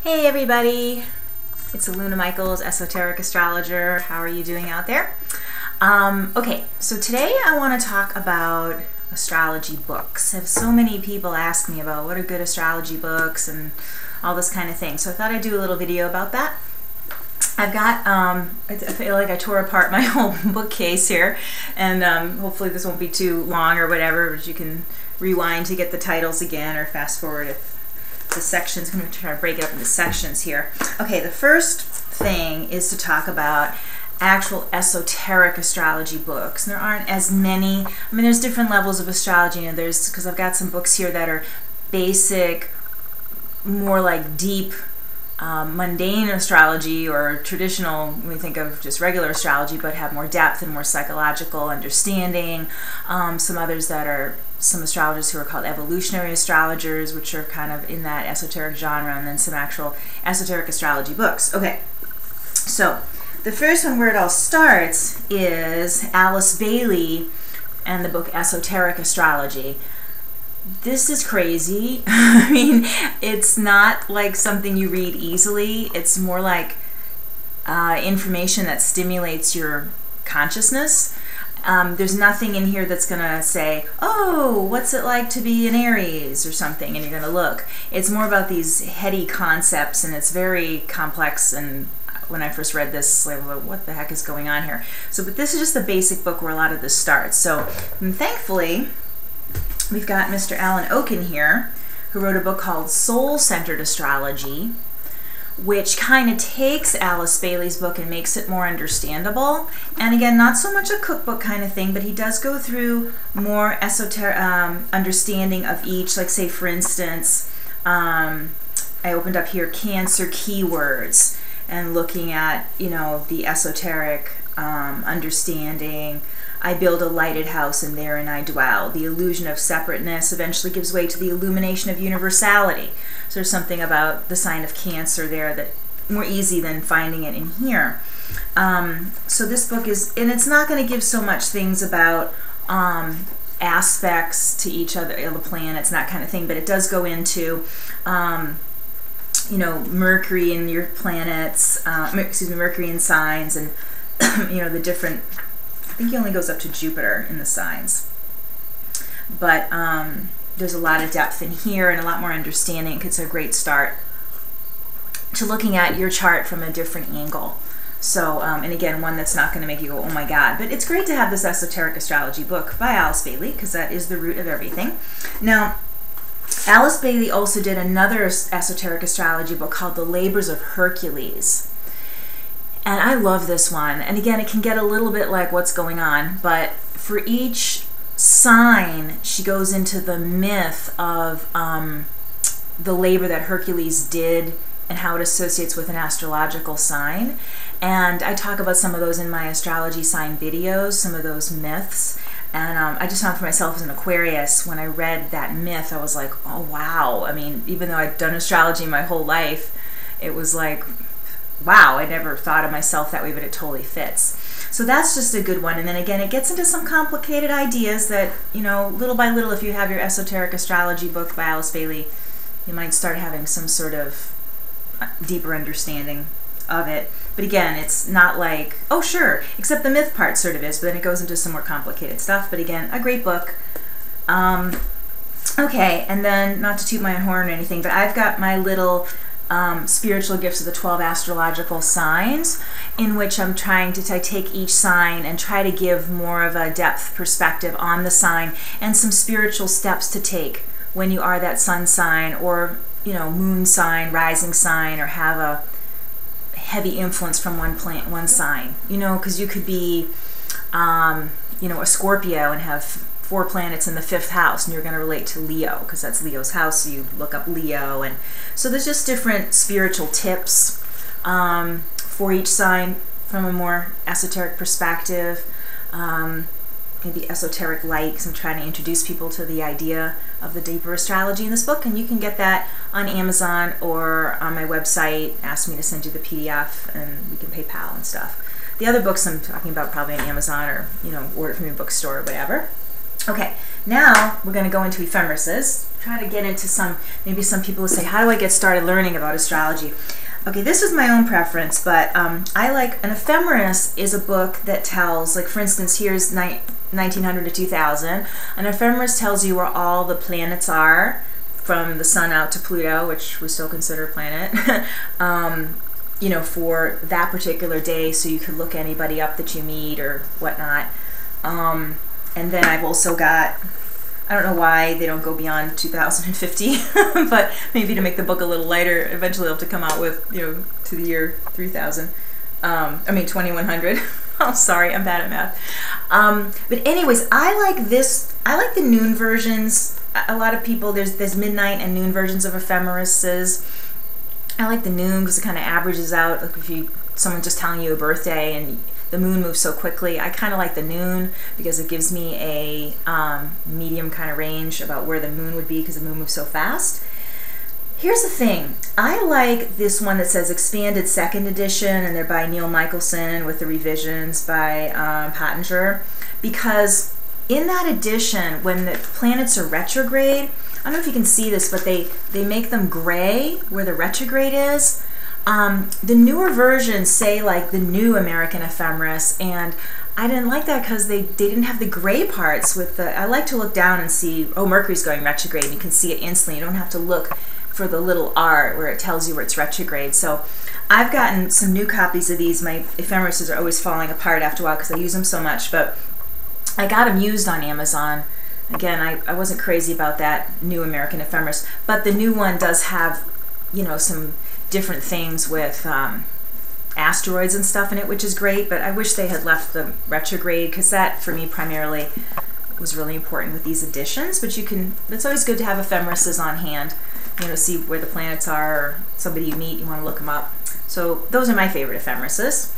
Hey everybody, it's Luna Michaels, Esoteric Astrologer. How are you doing out there? Okay, so today I want to talk about astrology books. I have so many people ask me about what are good astrology books and all this kind of thing. So I thought I'd do a little video about that. I've got, I feel like I tore apart my whole bookcase here, and hopefully this won't be too long or whatever, but you can rewind to get the titles again or fast forward if the sections. I'm going to try to break it up into sections here. Okay, the first thing is to talk about actual esoteric astrology books. And there aren't as many. I mean, there's different levels of astrology, and there's, because I've got some books here that are basic, more like deep, mundane astrology, or traditional, when we think of just regular astrology, but have more depth and more psychological understanding. Some others that are some astrologers who are called evolutionary astrologers, which are kind of in that esoteric genre, and then some actual esoteric astrology books. Okay, so the first one where it all starts is Alice Bailey and the book Esoteric Astrology. This is crazy. I mean, it's not like something you read easily. It's more like information that stimulates your consciousness. There's nothing in here that's going to say, oh, what's it like to be an Aries or something, and you're going to look. It's more about these heady concepts, and it's very complex, and when I first read this, like, what the heck is going on here? So, but this is just the basic book where a lot of this starts. So, thankfully, we've got Mr. Alan Oken here, who wrote a book called Soul-Centered Astrology, which kind of takes Alice Bailey's book and makes it more understandable. And again, not so much a cookbook kind of thing, but he does go through more esoteric understanding of each. Like, say, for instance, I opened up here Cancer keywords and looking at, you know, the esoteric understanding. I build a lighted house and therein I dwell. The illusion of separateness eventually gives way to the illumination of universality. So there's something about the sign of Cancer there that more easy than finding it in here. So this book is, and it's not going to give so much things about aspects to each other, the planets, and that kind of thing, but it does go into you know, Mercury and your planets, excuse me, Mercury and signs, and you know, the different, I think he only goes up to Jupiter in the signs. But there's a lot of depth in here and a lot more understanding. It's a great start to looking at your chart from a different angle. So, and again, one that's not going to make you go, oh my God. But it's great to have this esoteric astrology book by Alice Bailey, because that is the root of everything. Now, Alice Bailey also did another esoteric astrology book called The Labors of Hercules. And I love this one. And again, it can get a little bit like what's going on, but for each sign, she goes into the myth of the labor that Hercules did and how it associates with an astrological sign. And I talk about some of those in my astrology sign videos, some of those myths. And I just found for myself as an Aquarius, when I read that myth, I was like, oh wow. I mean, even though I'd done astrology my whole life, it was like, wow, I never thought of myself that way, but it totally fits. So that's just a good one. And then again, it gets into some complicated ideas that, you know, little by little, if you have your esoteric astrology book by Alice Bailey, you might start having some sort of deeper understanding of it. But again, it's not like, oh sure, except the myth part sort of is, but then it goes into some more complicated stuff. But again, a great book. Okay, and then, not to toot my own horn or anything, but I've got my little spiritual gifts of the 12 astrological signs, in which I'm trying to take each sign and try to give more of a depth perspective on the sign and some spiritual steps to take when you are that sun sign, or, you know, moon sign, rising sign, or have a heavy influence from one sign, you know, because you could be you know, a Scorpio and have 4 planets in the 5th house, and you're going to relate to Leo because that's Leo's house, so you look up Leo. And so there's just different spiritual tips for each sign from a more esoteric perspective. Maybe esoteric light, because I'm trying to introduce people to the idea of the deeper astrology in this book, and you can get that on Amazon or on my website. Ask me to send you the PDF, and we can PayPal and stuff. The other books I'm talking about probably on Amazon, or, you know, order from your bookstore or whatever. Okay, now we're going to go into ephemeruses. Try to get into maybe some people will say, how do I get started learning about astrology? Okay, this is my own preference, but I like, an ephemeris is a book that tells, like for instance, here's 1900 to 2000. An ephemeris tells you where all the planets are, from the sun out to Pluto, which we still consider a planet, you know, for that particular day, so you could look anybody up that you meet or whatnot. And then I've also got, I don't know why they don't go beyond 2050, but maybe to make the book a little lighter, eventually they'll have to come out with, you know, to the year 3000. I mean 2100. Oh, sorry, I'm bad at math. But anyways, I like the noon versions. A lot of people, there's midnight and noon versions of ephemerises. I like the noon because it kind of averages out. Like if someone's just telling you a birthday and the moon moves so quickly, I kind of like the noon because it gives me a medium kind of range about where the moon would be because the moon moves so fast. Here's the thing. I like this one that says Expanded Second Edition, and they're by Neil Michelson with the revisions by Pottinger, because in that edition, when the planets are retrograde, I don't know if you can see this, but they make them gray where the retrograde is. The newer versions say like the new American ephemeris, and I didn't like that because they didn't have the gray parts with the, I like to look down and see, oh, Mercury's going retrograde, and you can see it instantly. You don't have to look for the little R where it tells you where it's retrograde. So I've gotten some new copies of these. My ephemerises are always falling apart after a while because I use them so much, but I got them used on Amazon. Again, I wasn't crazy about that new American ephemeris, but the new one does have, you know, some different things with asteroids and stuff in it, which is great, but I wish they had left the retrograde because that, for me, primarily was really important with these editions. But you can, it's always good to have ephemerises on hand, you know, see where the planets are, or somebody you meet, you want to look them up. So those are my favorite ephemerises.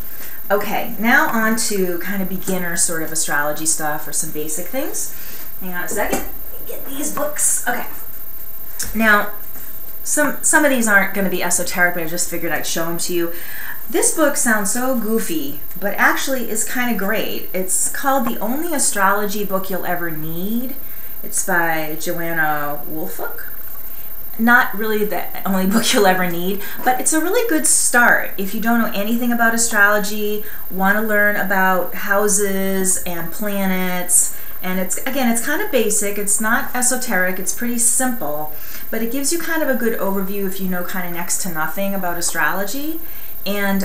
Okay, now on to kind of beginner sort of astrology stuff or some basic things. Hang on a second, let me get these books. Okay, now some of these aren't going to be esoteric, but I just figured I'd show them to you. This book sounds so goofy, but actually is kind of great. It's called The Only Astrology Book You'll Ever Need. It's by Joanne Woolfolk. Not really the only book you'll ever need, but it's a really good start if you don't know anything about astrology, want to learn about houses and planets. And it's, again, it's kind of basic. It's not esoteric. It's pretty simple, but it gives you kind of a good overview if you know kind of next to nothing about astrology. And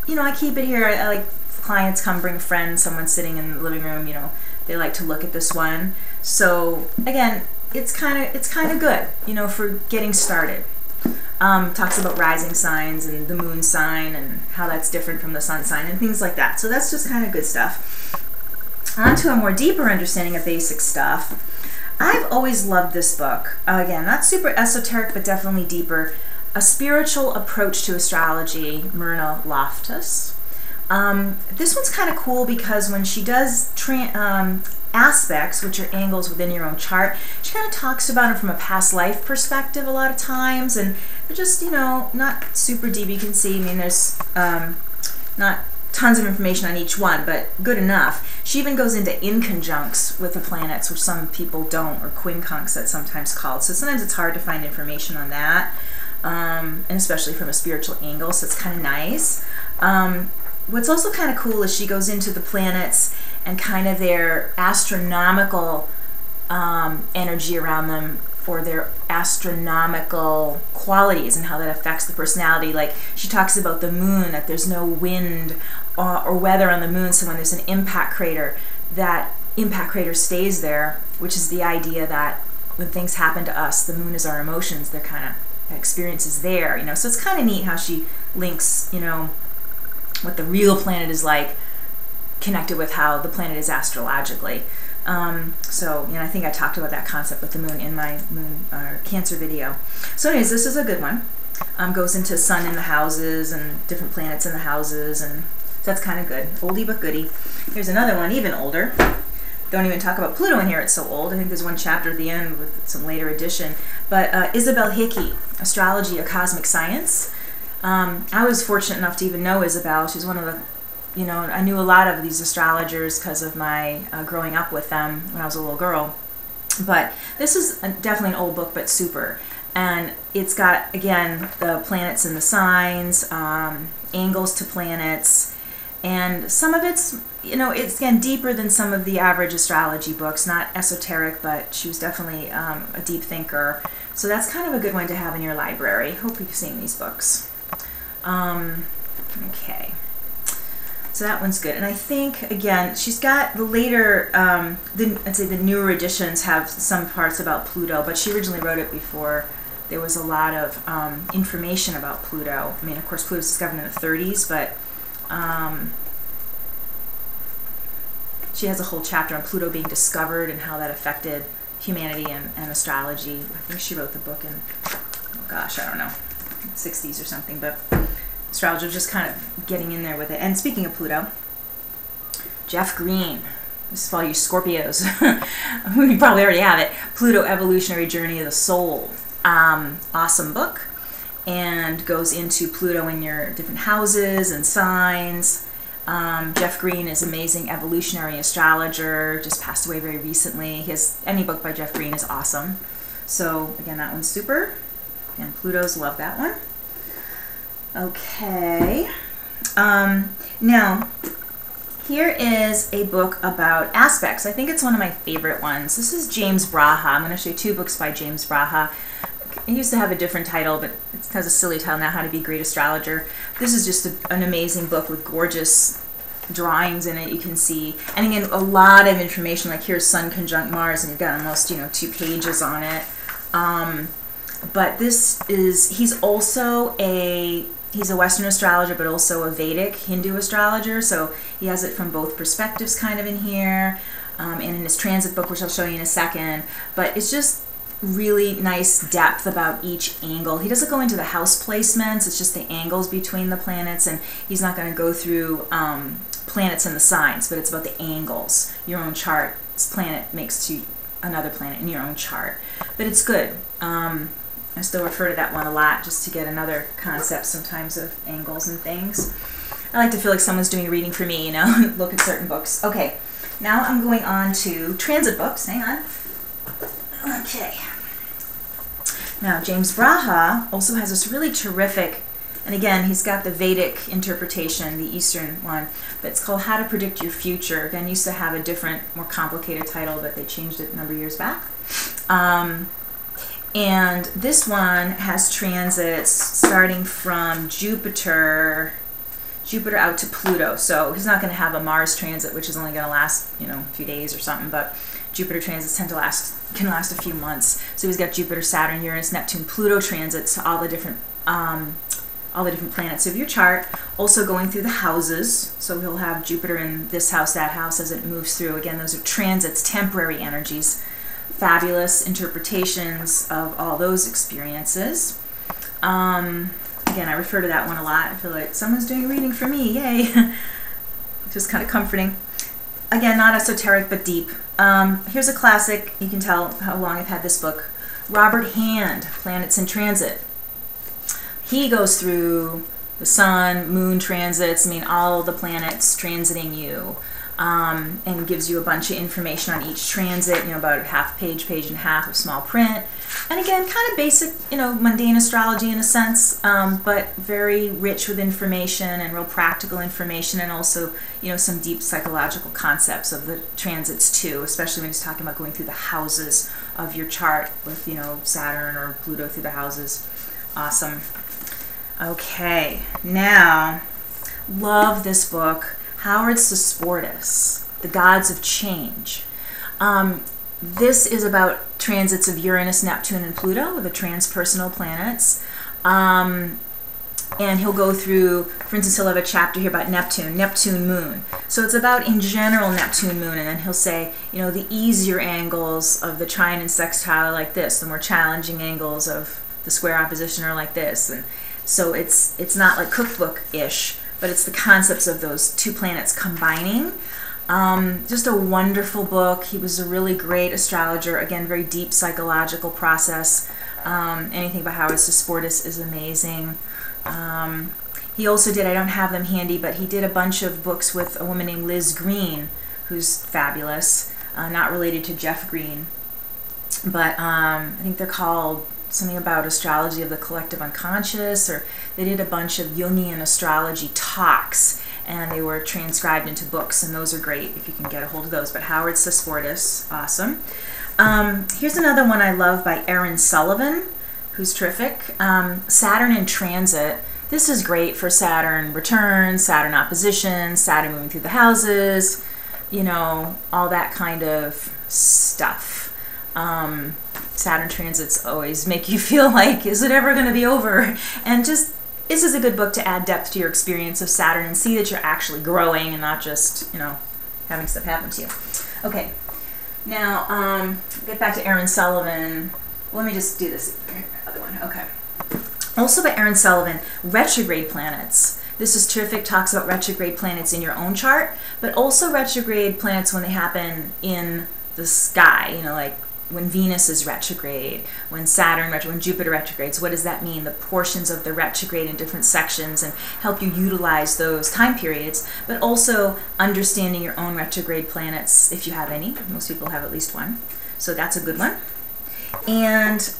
you know, I keep it here. I like clients come bring a friend, someone sitting in the living room. You know, they like to look at this one. So again, it's kind of good, you know, for getting started. Talks about rising signs and the moon sign and how that's different from the sun sign and things like that. So that's just kind of good stuff. On to a more deeper understanding of basic stuff. I've always loved this book. Again, not super esoteric, but definitely deeper. A Spiritual Approach to Astrology, Myrna Loftus. This one's kind of cool because when she does aspects, which are angles within your own chart, she kind of talks about it from a past life perspective a lot of times, and they're just, you know, not super deep. You can see, I mean, there's not tons of information on each one, but good enough. She even goes into inconjuncts with the planets, which some people don't, or quincunx that's sometimes called. So sometimes it's hard to find information on that, and especially from a spiritual angle, so it's kind of nice. What's also kind of cool is she goes into the planets and kind of their astronomical energy around them, or their astronomical qualities and how that affects the personality. Like she talks about the moon, that there's no wind or weather on the moon, so when there's an impact crater, that impact crater stays there, which is the idea that when things happen to us, the moon is our emotions, they're kind of, that experience is there, you know. So it's kind of neat how she links, you know, what the real planet is like connected with how the planet is astrologically. So, you know, I think I talked about that concept with the moon in my moon Cancer video. So anyways, this is a good one. Goes into sun in the houses and different planets in the houses, and so that's kind of good. Oldie but goodie. Here's another one, even older. Don't even talk about Pluto in here, it's so old. I think there's one chapter at the end with some later edition. But Isabel Hickey, Astrology, A Cosmic Science. I was fortunate enough to even know Isabel. She's one of the you know, I knew a lot of these astrologers because of my growing up with them when I was a little girl. But this is definitely an old book, but super. And it's got, again, the planets and the signs, angles to planets, and some of it's, you know, it's again deeper than some of the average astrology books, not esoteric, but she was definitely a deep thinker. So that's kind of a good one to have in your library. Hope you've seen these books. Okay. So that one's good. And I think, again, she's got the later, I'd say the newer editions have some parts about Pluto, but she originally wrote it before there was a lot of information about Pluto. I mean, of course, Pluto was discovered in the 30s, but she has a whole chapter on Pluto being discovered and how that affected humanity and astrology. I think she wrote the book in, oh gosh, I don't know, 60s or something, but astrology was just kind of getting in there with it. And speaking of Pluto, Jeff Green, this is for all you Scorpios, you probably already have it, Pluto Evolutionary Journey of the Soul. Awesome book, and goes into Pluto in your different houses and signs. Jeff Green is amazing evolutionary astrologer, just passed away very recently. Any book by Jeff Green is awesome. So again, that one's super, and Pluto's, love that one. Okay, now here is a book about aspects. I think it's one of my favorite ones. This is James Braha. I'm going to show you two books by James Braha. It used to have a different title, but it has a silly title now, How to Be a Great Astrologer. This is just an amazing book with gorgeous drawings in it, you can see. And again, a lot of information, like here's Sun conjunct Mars, and you've got almost, 2 pages on it. But this is, he's a Western astrologer, but also a Vedic Hindu astrologer, so he has it from both perspectives kind of in here, and in his transit book, which I'll show you in a second. But it's just really nice depth about each angle. He doesn't go into the house placements, it's just the angles between the planets, and he's not going to go through planets and the signs, but it's about the angles. Your own chart, this planet makes to another planet in your own chart. But it's good. I still refer to that one a lot just to get another concept sometimes of angles and things. I like to feel like someone's doing a reading for me, look at certain books. Okay, now I'm going on to transit books. Hang on. Okay. Now, James Braha also has this really terrific, and again, he's got the Vedic interpretation, the Eastern one, but it's called How to Predict Your Future. Again, used to have a different, more complicated title, but they changed it a number of years back. And this one has transits starting from Jupiter out to Pluto. So he's not going to have a Mars transit, which is only going to last, a few days or something, but Jupiter transits can last a few months. So he's got Jupiter, Saturn, Uranus, Neptune, Pluto transits to all the different planets of your chart. Also going through the houses. So he'll have Jupiter in this house, that house as it moves through. Again, those are transits, temporary energies. Fabulous interpretations of all those experiences. Again, I refer to that one a lot. I feel like someone's doing a reading for me, yay. Just kind of comforting. Again, not esoteric, but deep. Here's a classic. You can tell how long I've had this book. Robert Hand, Planets in Transit. He goes through the sun, moon transits, all the planets transiting you. And gives you a bunch of information on each transit, about a half page, page and a half of small print. And again, kind of basic, mundane astrology in a sense, but very rich with information and real practical information, and also, some deep psychological concepts of the transits too, especially when he's talking about going through the houses of your chart with, Saturn or Pluto through the houses. Awesome. Okay, now, love this book. Howard Susportus, The Gods of Change. This is about transits of Uranus, Neptune, and Pluto, the transpersonal planets. And he'll go through, for instance, he'll have a chapter here about Neptune moon. So it's about, in general, Neptune moon, and then he'll say, the easier angles of the trine and sextile are like this, the more challenging angles of the square opposition are like this. And so it's not like cookbook-ish, but it's the concepts of those two planets combining. Just a wonderful book. He was a really great astrologer. Again, very deep psychological process. Anything by Howard Susportis is amazing. He also did, I don't have them handy, but he did a bunch of books with a woman named Liz Green, who's fabulous, not related to Jeff Green. But I think they're called something about astrology of the collective unconscious, or they did a bunch of Jungian astrology talks, and they were transcribed into books, and those are great if you can get a hold of those. But Howard Susportis, awesome. Here's another one I love by Aaron Sullivan, who's terrific. Saturn in Transit. This is great for Saturn returns, Saturn opposition, Saturn moving through the houses, you know, all that kind of stuff. Saturn transits always make you feel like, is it ever going to be over? And just, this is a good book to add depth to your experience of Saturn and see that you're actually growing and not just, you know, having stuff happen to you. Okay, now get back to Aaron Sullivan. Let me just do this other one. Okay. Also by Aaron Sullivan, retrograde planets. This is terrific, talks about retrograde planets in your own chart, but also retrograde planets when they happen in the sky, you know, like when Venus is retrograde, when Saturn retrograde, when Jupiter retrogrades. What does that mean? The portions of the retrograde in different sections, and help you utilize those time periods, but also understanding your own retrograde planets if you have any. Most people have at least one. So that's a good one. And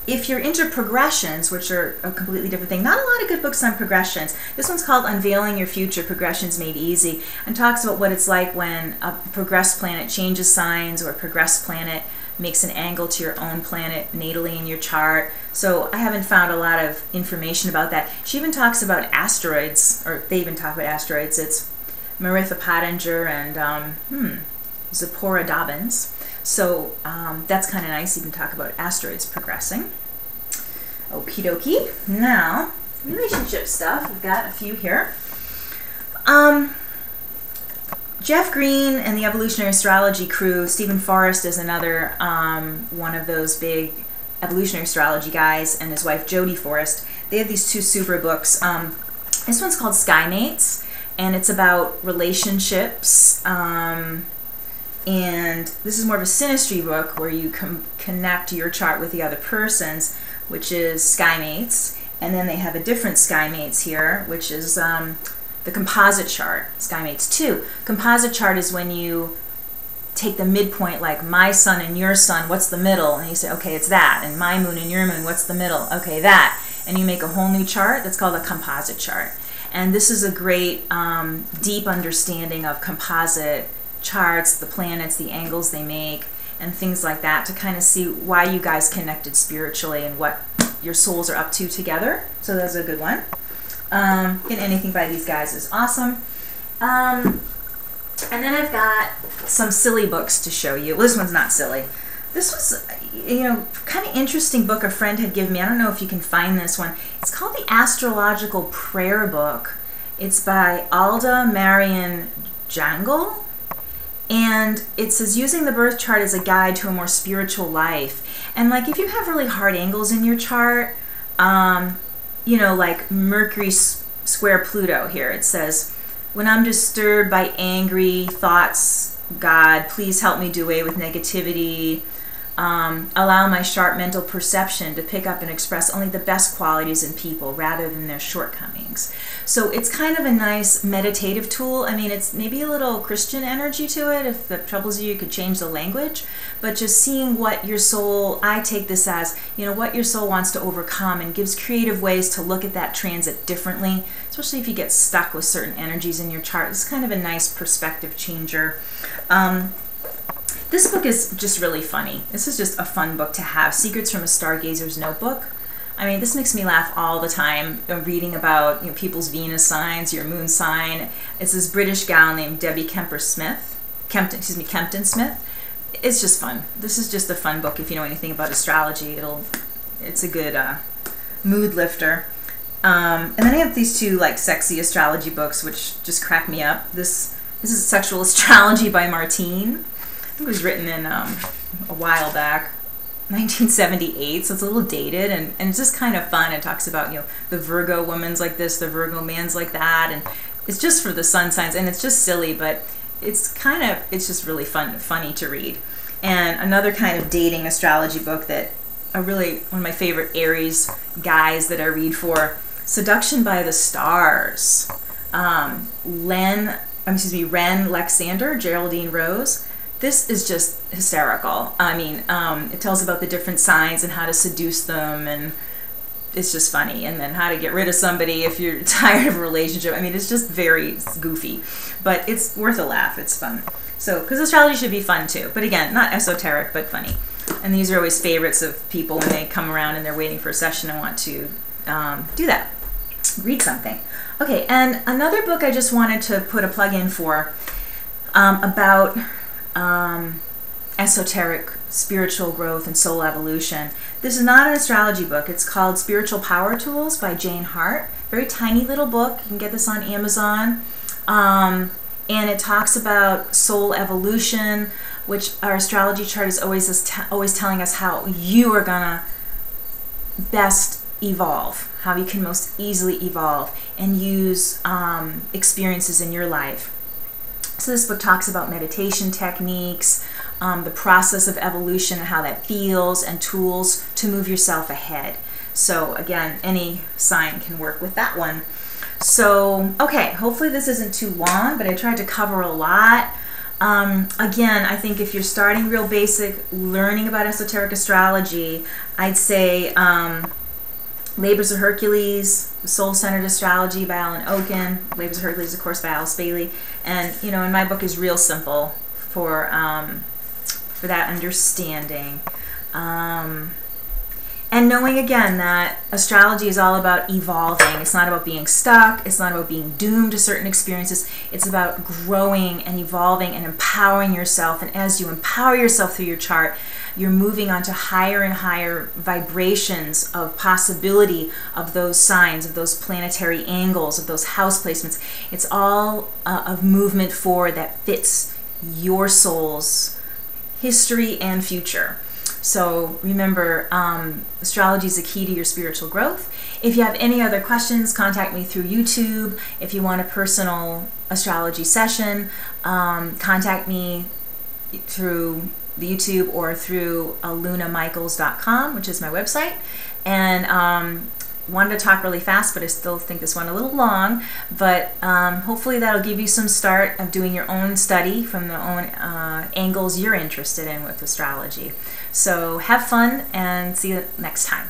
if you're into progressions, which are a completely different thing, not a lot of good books on progressions. This one's called Unveiling Your Future, Progressions Made Easy, and talks about what it's like when a progressed planet changes signs, or a progressed planet makes an angle to your own planet natally in your chart. So I haven't found a lot of information about that. She even talks about asteroids, or they even talk about asteroids. It's Maritha Pottinger and Zipporah Dobbins. So that's kind of nice, even talk about asteroids progressing. Okie dokie. Now, relationship stuff. We've got a few here. Jeff Green and the Evolutionary Astrology crew, Stephen Forrest is another one of those big evolutionary astrology guys, and his wife Jodie Forrest. They have these two super books. This one's called Sky Mates, and it's about relationships. And this is more of a synastry book where you connect your chart with the other person's, which is Sky Mates. And then they have a different Sky Mates here, which is the composite chart, Sky Mates 2. Composite chart is when you take the midpoint, like my sun and your sun, what's the middle? And you say, okay, it's that. And my moon and your moon, what's the middle? Okay, that. And you make a whole new chart that's called a composite chart. And this is a great deep understanding of composite charts, the planets, the angles they make, and things like that, to kind of see why you guys connected spiritually and what your souls are up to together. So that's a good one. Getting anything by these guys is awesome. And then I've got some silly books to show you. Well, this one's not silly. This was, you know, kind of interesting book a friend had given me. I don't know if you can find this one. It's called the Astrological Prayer Book. It's by Alda Marian Jangle. And it says, using the birth chart as a guide to a more spiritual life. And like, if you have really hard angles in your chart, you know, like Mercury square Pluto here, it says, when I'm disturbed by angry thoughts, God, please help me do away with negativity. Allow my sharp mental perception to pick up and express only the best qualities in people rather than their shortcomings. So it's kind of a nice meditative tool. I mean, it's maybe a little Christian energy to it. If that troubles you, you could change the language. But just seeing what your soul, I take this as, you know, what your soul wants to overcome, and gives creative ways to look at that transit differently, especially if you get stuck with certain energies in your chart. It's kind of a nice perspective changer. This book is just really funny. This is just a fun book to have. Secrets from a Stargazer's Notebook. I mean, this makes me laugh all the time, reading about, you know, people's Venus signs, your moon sign. It's this British gal named Debbie Kempton Smith. It's just fun. This is just a fun book if you know anything about astrology. It's a good mood lifter. And then I have these two like sexy astrology books which just crack me up. This is Sexual Astrology by Martine. I think it was written in a while back, 1978, so it's a little dated, and it's just kind of fun. It talks about, you know, the Virgo woman's like this, the Virgo man's like that, and it's just for the sun signs, and it's just silly, but it's just really funny to read. And another kind of dating astrology book that one of my favorite Aries guys that I read for. Seduction by the Stars. Ren Lexander, Geraldine Rose. This is just hysterical. I mean, it tells about the different signs and how to seduce them, and it's just funny. And then how to get rid of somebody if you're tired of a relationship. I mean, it's just very goofy, but it's worth a laugh. It's fun. So, because astrology should be fun too. But again, not esoteric, but funny. And these are always favorites of people when they come around and they're waiting for a session and want to do that. Read something. Okay, and another book I just wanted to put a plug in for about esoteric spiritual growth and soul evolution. This is not an astrology book. It's called Spiritual Power Tools by Jane Hart. Very tiny little book. You can get this on Amazon. And it talks about soul evolution, which our astrology chart is always telling us how you are gonna best evolve, how you can most easily evolve and use experiences in your life. So this book talks about meditation techniques, the process of evolution and how that feels, and tools to move yourself ahead. So again, any sign can work with that one. So, okay, hopefully this isn't too long, but I tried to cover a lot. Again, I think if you're starting real basic, learning about esoteric astrology, I'd say Labors of Hercules, Soul-Centered Astrology by Alan Oken, Labors of Hercules, of course, by Alice Bailey. And, you know, in my book is real simple for that understanding. And knowing again that astrology is all about evolving. It's not about being stuck. It's not about being doomed to certain experiences. It's about growing and evolving and empowering yourself. And as you empower yourself through your chart, you're moving on to higher and higher vibrations of possibility of those signs, of those planetary angles, of those house placements. It's all of movement forward that fits your soul's history and future. So remember, astrology is a key to your spiritual growth. If you have any other questions, contact me through YouTube. If you want a personal astrology session, contact me through the YouTube or through lunamichaels.com, which is my website. And wanted to talk really fast, but I still think this one a little long. But hopefully that'll give you some start of doing your own study from the own angles you're interested in with astrology. So have fun and see you next time.